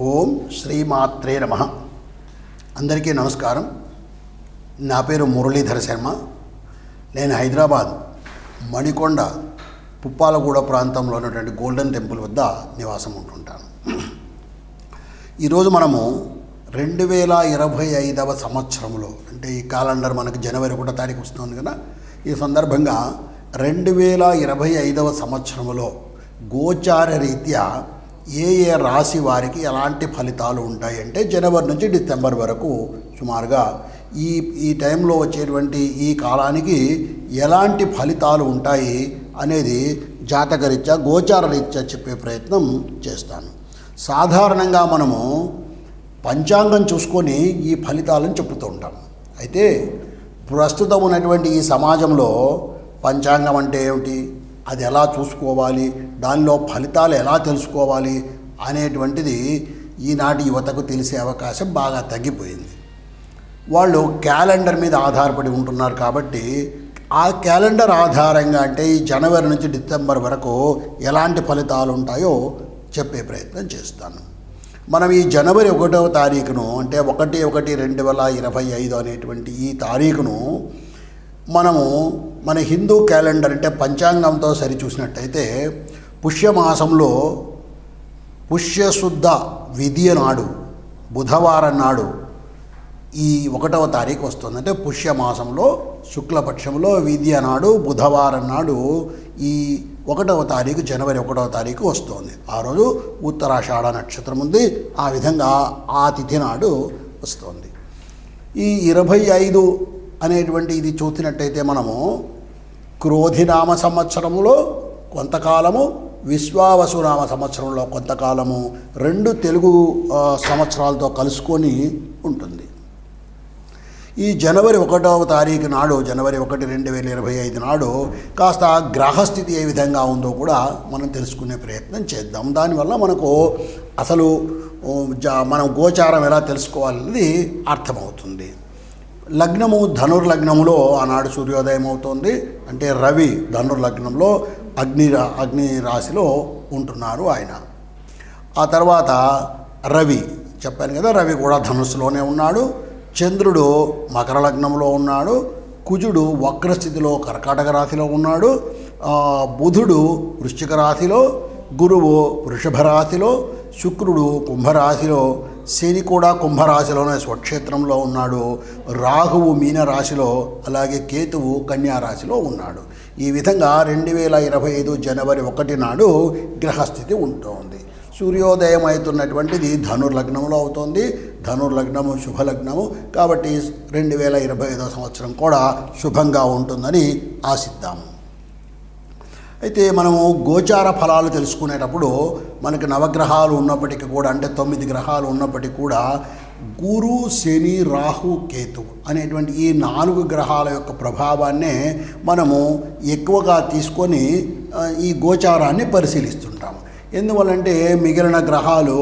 ఓం శ్రీమాత్రే నమః. అందరికీ నమస్కారం. నా పేరు మురళీధర శర్మ. నేను హైదరాబాద్ మణికొండ పుప్పాలగూడ ప్రాంతంలో ఉన్నటువంటి గోల్డెన్ టెంపుల్ వద్ద నివాసం ఉంటుంటాను. ఈరోజు మనము 2025వ సంవత్సరంలో, అంటే ఈ క్యాలెండర్ మనకు జనవరి 1వ తారీఖు వస్తుంది కదా, ఈ సందర్భంగా 2025వ సంవత్సరంలో గోచార రీత్యా ఏ రాశి వారికి ఎలాంటి ఫలితాలు ఉంటాయి అంటే జనవరి నుంచి డిసెంబర్ వరకు సుమారుగా ఈ టైంలో వచ్చేటువంటి ఈ కాలానికి ఎలాంటి ఫలితాలు ఉంటాయి అనేది జాతకరీత్యా గోచార రీత్యా చెప్పే ప్రయత్నం చేస్తాను. సాధారణంగా మనము పంచాంగం చూసుకొని ఈ ఫలితాలను చెప్తూ ఉంటాం. అయితే ప్రస్తుతం ఉన్నటువంటి ఈ సమాజంలో పంచాంగం అంటే ఏమిటి, అది ఎలా చూసుకోవాలి, దానిలో ఫలితాలు ఎలా తెలుసుకోవాలి అనేటువంటిది ఈనాటి యువతకు తెలిసే అవకాశం బాగా తగ్గిపోయింది. వాళ్ళు క్యాలెండర్ మీద ఆధారపడి ఉంటున్నారు. కాబట్టి ఆ క్యాలెండర్ ఆధారంగా అంటే ఈ జనవరి నుంచి డిసెంబర్ వరకు ఎలాంటి ఫలితాలు ఉంటాయో చెప్పే ప్రయత్నం చేస్తాను. మనం ఈ జనవరి 1వ తారీఖును అంటే 1/1/2025 అనేటువంటి ఈ తారీఖును మనము మన హిందూ క్యాలెండర్ అంటే పంచాంగంతో సరిచూసినట్టయితే పుష్యమాసంలో పుష్యశుద్ధ విధియ నాడు బుధవారం నాడు ఈ 1వ తారీఖు వస్తుంది. అంటే పుష్యమాసంలో శుక్లపక్షంలో విధియ నాడు బుధవారం నాడు ఈ 1వ తారీఖు జనవరి 1వ తారీఖు వస్తుంది. ఆ రోజు ఉత్తరాషాఢ నక్షత్రం ఉంది. ఆ విధంగా ఆ తిథి నాడు వస్తుంది. ఈ 25 అనేటువంటి ఇది చూసినట్టయితే మనము క్రోధినామ సంవత్సరంలో కొంతకాలము, విశ్వావసునామ సంవత్సరంలో కొంతకాలము, 2 తెలుగు సంవత్సరాలతో కలుసుకొని ఉంటుంది. ఈ జనవరి 1వ తారీఖు నాడు, జనవరి 1, 2025 నాడు కాస్త గ్రహస్థితి ఏ విధంగా ఉందో కూడా మనం తెలుసుకునే ప్రయత్నం చేద్దాం. దానివల్ల మనకు అసలు మనం గోచారం ఎలా తెలుసుకోవాలనేది అర్థమవుతుంది. లగ్నము ధనుర్లగ్నములో ఆనాడు సూర్యోదయం అవుతోంది. అంటే రవి ధనుర్లగ్నంలో అగ్ని రాశిలో ఉంటున్నారు ఆయన. ఆ తర్వాత రవి చెప్పాను కదా, రవి కూడా ధనుస్సులోనే ఉన్నాడు. చంద్రుడు మకర లగ్నంలో ఉన్నాడు. కుజుడు వక్రస్థితిలో కర్కాటక రాశిలో ఉన్నాడు. బుధుడు వృశ్చిక రాశిలో, గురువు వృషభ రాశిలో, శుక్రుడు కుంభరాశిలో, శని కూడా కుంభరాశిలోనే స్వక్షేత్రంలో ఉన్నాడు. రాహువు మీనరాశిలో, అలాగే కేతువు కన్యారాశిలో ఉన్నాడు. ఈ విధంగా 2025 జనవరి 1 నాడు గ్రహస్థితి ఉంటుంది. సూర్యోదయం అవుతున్నటువంటిది ధనుర్లగ్నంలో అవుతుంది. ధనుర్లగ్నము శుభలగ్నము కాబట్టి 2025 సంవత్సరం కూడా శుభంగా ఉంటుందని ఆశిద్దాము. అయితే మనము గోచార ఫలాలు తెలుసుకునేటప్పుడు మనకి నవగ్రహాలు ఉన్నప్పటికీ కూడా, అంటే 9 గ్రహాలు ఉన్నప్పటికీ కూడా గురు, శని, రాహు, కేతు అనేటువంటి ఈ 4 గ్రహాల యొక్క ప్రభావాన్నే మనము ఎక్కువగా తీసుకొని ఈ గోచారాన్ని పరిశీలిస్తుంటాము. ఎందువల్లంటే మిగిలిన గ్రహాలు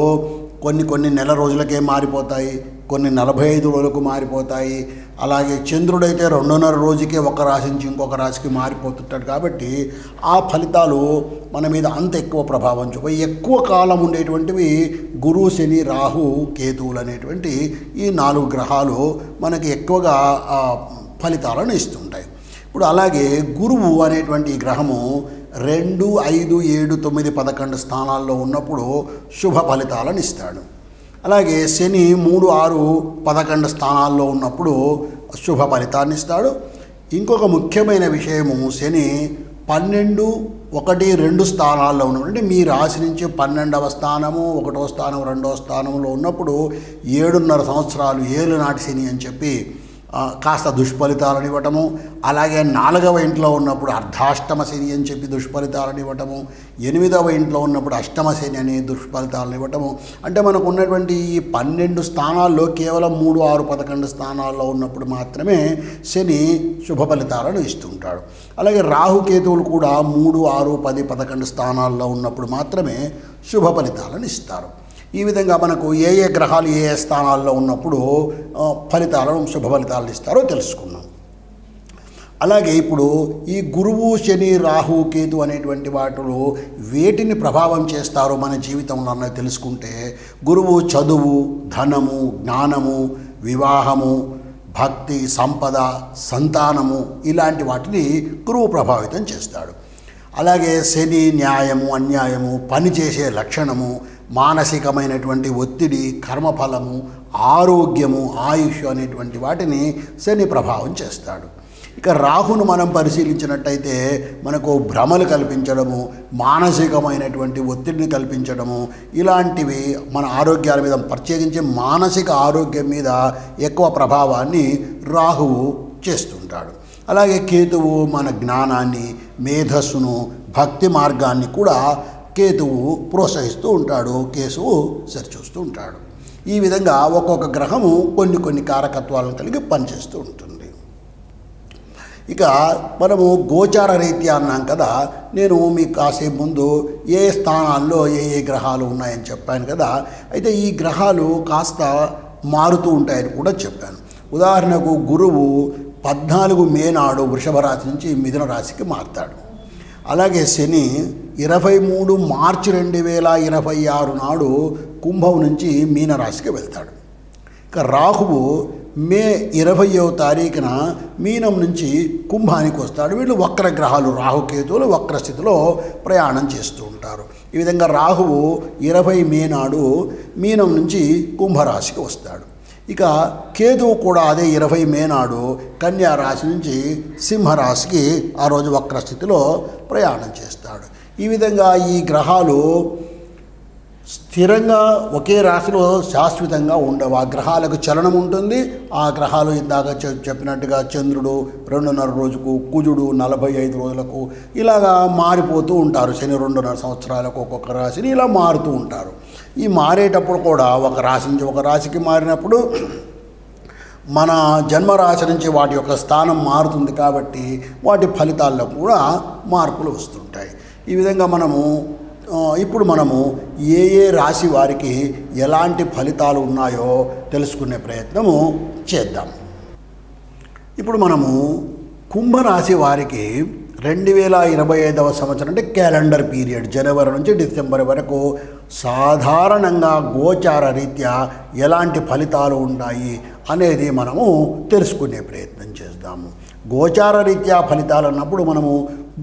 కొన్ని నెల రోజులకే మారిపోతాయి, కొన్ని 45 రోజులకు మారిపోతాయి. అలాగే చంద్రుడైతే 2.5 రోజుకే ఒక రాశి నుంచి ఇంకొక రాశికి మారిపోతుంటాడు. కాబట్టి ఆ ఫలితాలు మన మీద అంత ఎక్కువ ప్రభావం చూపి ఎక్కువ కాలం ఉండేటువంటివి గురు, శని, రాహు, కేతువులు అనేటువంటి ఈ 4 గ్రహాలు మనకి ఎక్కువగా ఫలితాలను ఇస్తుంటాయి. ఇప్పుడు అలాగే గురువు అనేటువంటి ఈ గ్రహము 2, 5, 7, 9, 11 స్థానాల్లో ఉన్నప్పుడు శుభ ఫలితాలను ఇస్తాడు. అలాగే శని 3, 6, 11 స్థానాల్లో ఉన్నప్పుడు శుభ ఫలితాన్ని ఇస్తాడు. ఇంకొక ముఖ్యమైన విషయము, శని 12, 1, 2 స్థానాల్లో ఉన్నప్పుడు, అంటే మీ రాశి నుంచి 12వ స్థానము, 1వ స్థానం, 2వ స్థానంలో ఉన్నప్పుడు 7.5 సంవత్సరాలు ఏలునాటి శని అని చెప్పి కాస్త దుష్ఫలితాలను ఇవ్వటము. అలాగే 4వ ఇంట్లో ఉన్నప్పుడు అర్ధాష్టమ శని అని చెప్పి దుష్ఫలితాలను ఇవ్వటము. 8వ ఇంట్లో ఉన్నప్పుడు అష్టమ శని అనే దుష్ఫలితాలను ఇవ్వటము. అంటే మనకు ఉన్నటువంటి ఈ 12 స్థానాల్లో కేవలం 3, 6, 11 స్థానాల్లో ఉన్నప్పుడు మాత్రమే శని శుభ ఫలితాలను ఇస్తుంటాడు. అలాగే రాహుకేతువులు కూడా 3, 6, 10, 11 స్థానాల్లో ఉన్నప్పుడు మాత్రమే శుభ ఫలితాలను ఇస్తారు. ఈ విధంగా మనకు ఏ గ్రహాలు ఏ స్థానాల్లో ఉన్నప్పుడు ఫలితాలను శుభ ఫలితాలను ఇస్తారో తెలుసుకున్నాం. అలాగే ఇప్పుడు ఈ గురువు శని రాహు కేతు అనేటువంటి వాటిలో వేటిని ప్రభావం చేస్తారో మన జీవితంలో అన్నది తెలుసుకుంటే, గురువు చదువు, ధనము, జ్ఞానము, వివాహము, భక్తి, సంపద, సంతానము ఇలాంటి వాటిని గురువు ప్రభావితం చేస్తాడు. అలాగే శని న్యాయము, అన్యాయము, పనిచేసే లక్షణము, మానసికమైనటువంటి ఒత్తిడి, కర్మఫలము, ఆరోగ్యము, ఆయుష్ అనేటువంటి వాటిని శని ప్రభావం చేస్తాడు. ఇక రాహును మనం పరిశీలించినట్టయితే మనకు భ్రమలు కల్పించడము, మానసికమైనటువంటి ఒత్తిడిని కల్పించడము, ఇలాంటివి మన ఆరోగ్యాల మీద, ప్రత్యేకించి మానసిక ఆరోగ్యం మీద ఎక్కువ ప్రభావాన్ని రాహువు చేస్తుంటాడు. అలాగే కేతువు మన జ్ఞానాన్ని, మేధస్సును, భక్తి మార్గాన్ని కూడా కేతువు ప్రోత్సహిస్తూ ఉంటాడు, కేతువు సరిచూస్తూ ఉంటాడు. ఈ విధంగా ఒక్కొక్క గ్రహము కొన్ని కారకత్వాలను కలిగి పనిచేస్తూ ఉంటుంది. ఇక మనము గోచార రీత్యా అన్నాం కదా, నేను మీకు కాసేపు ముందు ఏ స్థానాల్లో ఏ గ్రహాలు ఉన్నాయని చెప్పాను కదా. అయితే ఈ గ్రహాలు కాస్త మారుతూ ఉంటాయని కూడా చెప్పాను. ఉదాహరణకు గురువు 14 మే నాడు వృషభ రాశి నుంచి మిథున రాశికి మారుతాడు. అలాగే శని 23 మార్చి 2026 నాడు కుంభం నుంచి మీనరాశికి వెళ్తాడు. ఇక రాహువు మే 20వ తారీఖున మీనం నుంచి కుంభానికి వస్తాడు. వీళ్ళు వక్ర గ్రహాలు, రాహుకేతువులు వక్ర స్థితిలో ప్రయాణం చేస్తూ ఉంటారు. ఈ విధంగా రాహువు 20 మే నాడు మీనం నుంచి కుంభరాశికి వస్తాడు. ఇక కేతువు కూడా అదే 20 మే నాడు కన్యా రాశి నుంచి సింహరాశికి ఆ రోజు వక్ర స్థితిలో ప్రయాణం చేస్తాడు. ఈ విధంగా ఈ గ్రహాలు స్థిరంగా ఒకే రాశిలో శాశ్వతంగా ఉండవు. ఆ గ్రహాలకు చలనం ఉంటుంది. ఆ గ్రహాలు ఇందాక చెప్పినట్టుగా చంద్రుడు 2.5 రోజుకు, కుజుడు 45 రోజులకు ఇలాగా మారిపోతూ ఉంటారు. శని 2.5 సంవత్సరాలకు ఒక్కొక్క రాశిని ఇలా మారుతూ ఉంటారు. ఈ మారేటప్పుడు కూడా ఒక రాశి నుంచి ఒక రాశికి మారినప్పుడు మన జన్మరాశి నుంచి వాటి యొక్క స్థానం మారుతుంది కాబట్టి వాటి ఫలితాల్లో కూడా మార్పులు వస్తుంటాయి. ఈ విధంగా ఇప్పుడు మనము ఏ రాశి వారికి ఎలాంటి ఫలితాలు ఉన్నాయో తెలుసుకునే ప్రయత్నము చేద్దాం. ఇప్పుడు మనము కుంభరాశి వారికి 2025వ సంవత్సరం అంటే క్యాలెండర్ పీరియడ్ జనవరి నుంచి డిసెంబర్ వరకు సాధారణంగా గోచార రీత్యా ఎలాంటి ఫలితాలు ఉంటాయి అనేది మనము తెలుసుకునే ప్రయత్నం చేద్దాము. గోచార రీత్యా ఫలితాలు అన్నప్పుడు మనము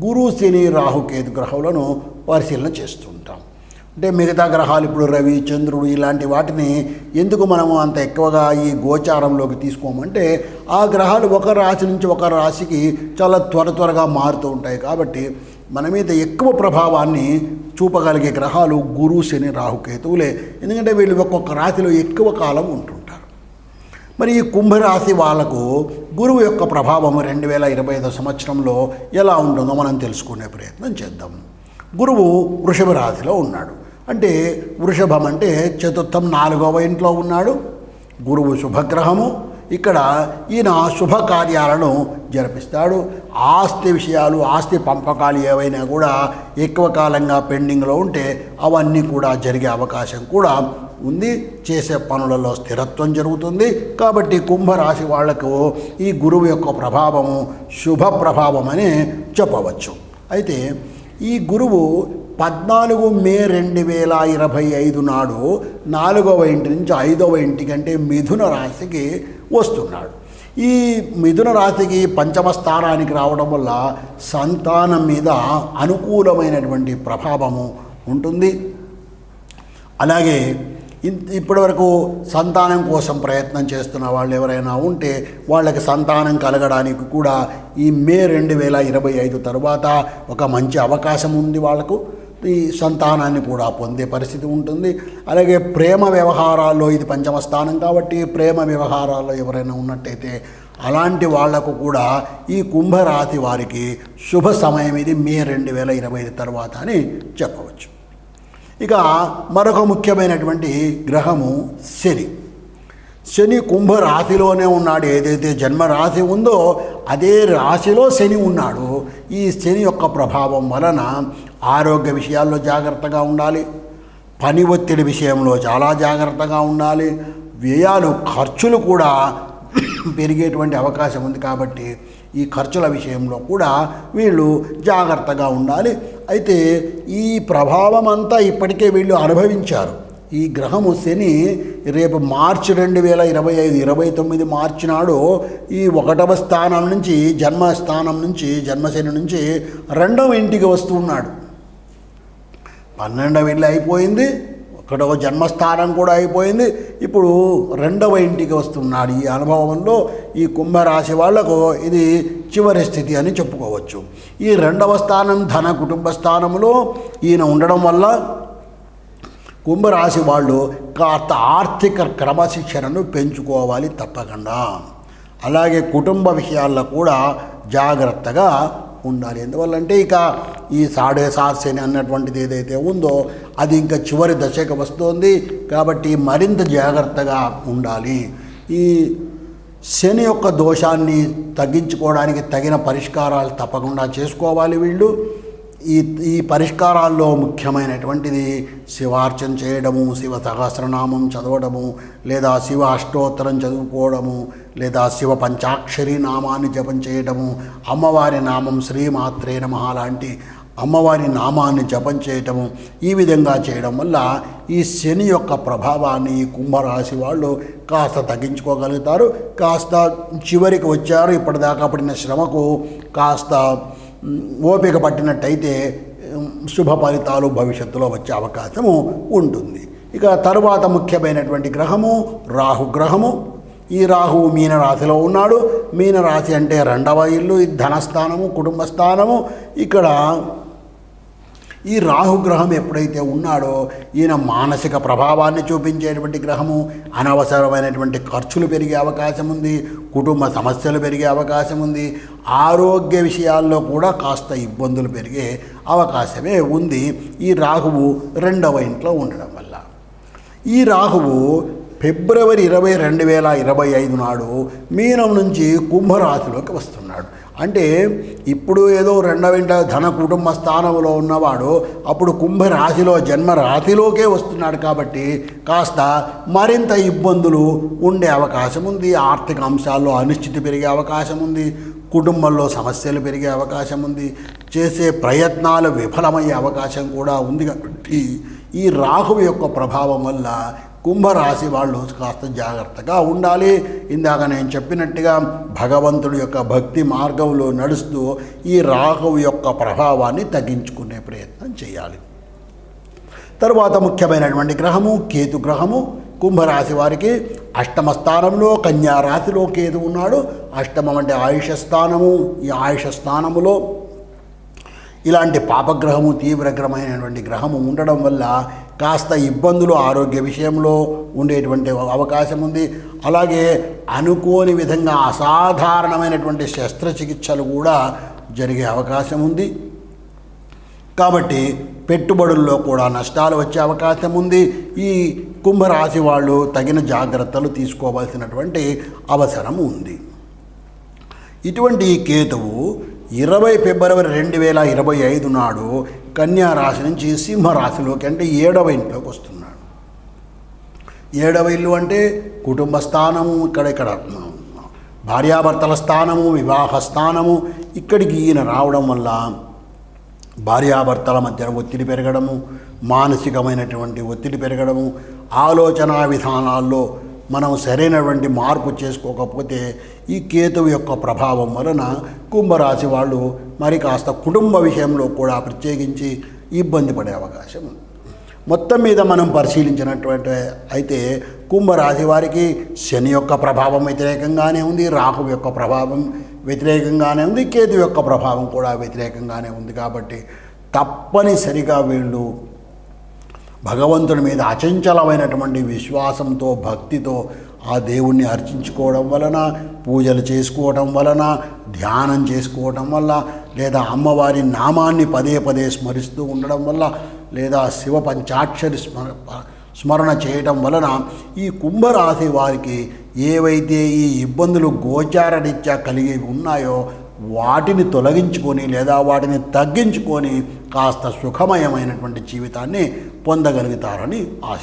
గురు, శని, రాహుకేతు గ్రహాలను పరిశీలన చేస్తుంటాం. అంటే మిగతా గ్రహాలు ఇప్పుడు రవి, చంద్రుడు ఇలాంటి వాటిని ఎందుకు మనము అంత ఎక్కువగా ఈ గోచారంలోకి తీసుకోమంటే ఆ గ్రహాలు ఒక రాశి నుంచి ఒక రాశికి చాలా త్వరగా మారుతూ ఉంటాయి. కాబట్టి మన మీద ఎక్కువ ప్రభావాన్ని చూపగలిగే గ్రహాలు గురు, శని, రాహుకేతువులే. ఎందుకంటే వీళ్ళు ఒక్కొక్క రాశిలో ఎక్కువ కాలం ఉంటుంటారు. మరి ఈ కుంభరాశి వాళ్లకు గురువు యొక్క ప్రభావం 2025 సంవత్సరంలో ఎలా ఉంటుందో మనం తెలుసుకునే ప్రయత్నం చేద్దాం. గురువు వృషభ రాశిలో ఉన్నాడు. అంటే వృషభం అంటే చతుర్థం 4వ ఇంట్లో ఉన్నాడు. గురువు శుభగ్రహము. ఇక్కడ ఈయన శుభకార్యాలను జరిపిస్తాడు. ఆస్తి విషయాలు, ఆస్తి పంపకాలు ఏవైనా కూడా ఎక్కువ కాలంగా పెండింగ్లో ఉంటే అవన్నీ కూడా జరిగే అవకాశం కూడా ఉంది. చేసే పనులలో స్థిరత్వం జరుగుతుంది. కాబట్టి కుంభరాశి వాళ్లకు ఈ గురువు యొక్క ప్రభావము శుభ ప్రభావం అని చెప్పవచ్చు. అయితే ఈ గురువు 14 మే 2025 నాడు 4వ ఇంటి నుంచి 5వ ఇంటికి అంటే మిథున రాశికి వస్తున్నాడు. ఈ మిథున రాశికి పంచమ స్థానానికి రావడం వల్ల సంతానం మీద అనుకూలమైనటువంటి ప్రభావము ఉంటుంది. అలాగే ఇప్పటివరకు సంతానం కోసం ప్రయత్నం చేస్తున్న వాళ్ళు ఎవరైనా ఉంటే వాళ్ళకి సంతానం కలగడానికి కూడా ఈ మే 2025 తర్వాత ఒక మంచి అవకాశం ఉంది. వాళ్ళకు ఈ సంతానాన్ని కూడా పొందే పరిస్థితి ఉంటుంది. అలాగే ప్రేమ వ్యవహారాల్లో ఇది పంచమ స్థానం కాబట్టి ప్రేమ వ్యవహారాల్లో ఎవరైనా ఉన్నట్టయితే అలాంటి వాళ్లకు కూడా ఈ కుంభరాశి వారికి శుభ సమయం ఇది మే 2025 తర్వాత అని చెప్పవచ్చు. ఇక మరొక ముఖ్యమైనటువంటి గ్రహము శని. శని కుంభరాశిలోనే ఉన్నాడు. ఏదైతే జన్మరాశి ఉందో అదే రాశిలో శని ఉన్నాడు. ఈ శని యొక్క ప్రభావం వలన ఆరోగ్య విషయాల్లో జాగ్రత్తగా ఉండాలి. పని ఒత్తిడి విషయంలో చాలా జాగ్రత్తగా ఉండాలి. వ్యయాలు, ఖర్చులు కూడా పెరిగేటువంటి అవకాశం ఉంది. కాబట్టి ఈ ఖర్చుల విషయంలో కూడా వీళ్ళు జాగ్రత్తగా ఉండాలి. అయితే ఈ ప్రభావం అంతా ఇప్పటికే వీళ్ళు అనుభవించారు. ఈ గ్రహము శని రేపు మార్చి 2025 29 మార్చి నాడు ఈ 1వ స్థానం నుంచి జన్మస్థానం నుంచి జన్మశని నుంచి 2వ ఇంటికి వస్తూ ఉన్నాడు. 12వ ఇల్లు అయిపోయింది, 1వ జన్మస్థానం కూడా అయిపోయింది, ఇప్పుడు 2వ ఇంటికి వస్తున్నాడు. ఈ అనుభవంలో ఈ కుంభరాశి వాళ్లకు ఇది చివరి స్థితి అని చెప్పుకోవచ్చు. ఈ 2వ స్థానం ధన కుటుంబ స్థానంలో ఈయన ఉండడం వల్ల కుంభరాశి వాళ్ళు కాస్త ఆర్థిక క్రమశిక్షణను పెంచుకోవాలి తప్పకుండా. అలాగే కుటుంబ విషయాల్లో కూడా జాగ్రత్తగా ఉండాలి. ఎందువల్లంటే ఇక ఈ 7.5 శని అన్నటువంటిది ఏదైతే ఉందో అది ఇంకా చివరి దశకు వస్తుంది కాబట్టి మరింత జాగ్రత్తగా ఉండాలి. ఈ శని యొక్క దోషాన్ని తగ్గించుకోవడానికి తగిన పరిష్కారాలు తప్పకుండా చేసుకోవాలి వీళ్ళు. ఈ పరిష్కారాల్లో ముఖ్యమైనటువంటిది శివార్చన చేయడము, శివ సహస్రనామం చదవడము, లేదా శివ అష్టోత్తరం చదువుకోవడము, లేదా శివ పంచాక్షరి నామాన్ని జపం చేయడము, అమ్మవారి నామం శ్రీమాత్రే నమః లాంటి అమ్మవారి నామాన్ని జపం చేయటము. ఈ విధంగా చేయడం వల్ల ఈ శని యొక్క ప్రభావాన్ని ఈ కుంభరాశి వాళ్ళు కాస్త తగ్గించుకోగలుగుతారు. కాస్త చివరికి వచ్చారు, ఇప్పటిదాకా పడిన శ్రమకు కాస్త ఓపిక పట్టినట్టయితే శుభ ఫలితాలు భవిష్యత్తులో వచ్చే అవకాశము ఉంటుంది. ఇక తరువాత ముఖ్యమైనటువంటి గ్రహము రాహుగ్రహము. ఈ రాహువు మీనరాశిలో ఉన్నాడు. మీనరాశి అంటే 2వ ఇల్లు, ఇది ధనస్థానము, కుటుంబ స్థానము. ఇక్కడ ఈ రాహుగ్రహం ఎప్పుడైతే ఉన్నాడో ఈయన మానసిక ప్రభావాన్ని చూపించేటువంటి గ్రహము. అనవసరమైనటువంటి ఖర్చులు పెరిగే అవకాశం ఉంది, కుటుంబ సమస్యలు పెరిగే అవకాశం ఉంది, ఆరోగ్య విషయాల్లో కూడా కాస్త ఇబ్బందులు పెరిగే అవకాశమే ఉంది ఈ రాహువు 2వ ఇంట్లో ఉండడం వల్ల. ఈ రాహువు ఫిబ్రవరి 20, 2025 నాడు మీనం నుంచి కుంభరాశిలోకి వస్తున్నాడు. అంటే ఇప్పుడు ఏదో 2వ ఇంట ధన కుటుంబ స్థానంలో ఉన్నవాడు అప్పుడు కుంభరాశిలో జన్మరాశిలోకే వస్తున్నాడు కాబట్టి కాస్త మరింత ఇబ్బందులు ఉండే అవకాశం ఉంది. ఆర్థిక అంశాల్లో అనిశ్చితి పెరిగే అవకాశం ఉంది, కుటుంబంలో సమస్యలు పెరిగే అవకాశం ఉంది, చేసే ప్రయత్నాలు విఫలమయ్యే అవకాశం కూడా ఉంది. కాబట్టి ఈ రాహువు యొక్క ప్రభావం వల్ల కుంభరాశి వాళ్ళు కాస్త జాగ్రత్తగా ఉండాలి. ఇందాక నేను చెప్పినట్టుగా భగవంతుడి యొక్క భక్తి మార్గంలో నడుస్తూ ఈ రాహువు యొక్క ప్రభావాన్ని తగ్గించుకునే ప్రయత్నం చేయాలి. తరువాత ముఖ్యమైనటువంటి గ్రహము కేతు గ్రహము. కుంభరాశి వారికి 8వ స్థానంలో కన్యా రాశిలో కేతు ఉన్నాడు. 8మం అంటే ఆయుష స్థానము. ఈ ఆయుష స్థానములో ఇలాంటి పాపగ్రహము, తీవ్రగ్రహమైనటువంటి గ్రహము ఉండడం వల్ల కాస్త ఇబ్బందులు ఆరోగ్య విషయంలో ఉండేటువంటి అవకాశం ఉంది. అలాగే అనుకోని విధంగా అసాధారణమైనటువంటి శస్త్రచికిత్సలు కూడా జరిగే అవకాశం ఉంది. కాబట్టి పెట్టుబడుల్లో కూడా నష్టాలు వచ్చే అవకాశం ఉంది. ఈ కుంభరాశి వాళ్ళు తగిన జాగ్రత్తలు తీసుకోవాల్సినటువంటి అవసరం ఉంది. ఇటువంటి కేతువు 20 ఫిబ్రవరి 2025 నాడు కన్యా రాశి నుంచి సింహరాశిలోకి అంటే 7వ ఇంట్లోకి వస్తున్నాడు. 7వ ఇల్లు అంటే కుటుంబ స్థానము, ఇక్కడ భార్యాభర్తల స్థానము, వివాహ స్థానము. ఇక్కడికి ఈయన రావడం వల్ల భార్యాభర్తల మధ్య ఒత్తిడి పెరగడము, మానసికమైనటువంటి ఒత్తిడి పెరగడము, ఆలోచన విధానాల్లో మనం సరైనటువంటి మార్పు చేసుకోకపోతే ఈ కేతువు యొక్క ప్రభావం వలన కుంభరాశి వాళ్ళు మరి కాస్త కుటుంబ విషయంలో కూడా ప్రత్యేకించి ఇబ్బంది పడే అవకాశం ఉంది. మొత్తం మీద మనం పరిశీలించినటువంటి అయితే కుంభరాశి వారికి శని యొక్క ప్రభావం వ్యతిరేకంగానే ఉంది, రాహువు యొక్క ప్రభావం వ్యతిరేకంగానే ఉంది, కేతు యొక్క ప్రభావం కూడా వ్యతిరేకంగానే ఉంది. కాబట్టి తప్పనిసరిగా వీళ్ళు భగవంతుడి మీద అచంచలమైనటువంటి విశ్వాసంతో భక్తితో ఆ దేవుణ్ణి అర్చించుకోవడం వలన, పూజలు చేసుకోవడం వలన, ధ్యానం చేసుకోవడం వల్ల, లేదా అమ్మవారి నామాన్ని పదే పదే స్మరిస్తూ ఉండడం వల్ల, లేదా శివ పంచాక్షరి స్మరణ చేయటం వలన ఈ కుంభరాశి వారికి ఏవైతే ఈ ఇబ్బందులు గోచారరీత్యా కలిగి ఉన్నాయో వాటిని తొలగించుకొని లేదా వాటిని తగ్గించుకొని కాస్త సుఖమయమైనటువంటి జీవితాన్ని పొందగలుగుతారని ఆశిస్తున్నాను.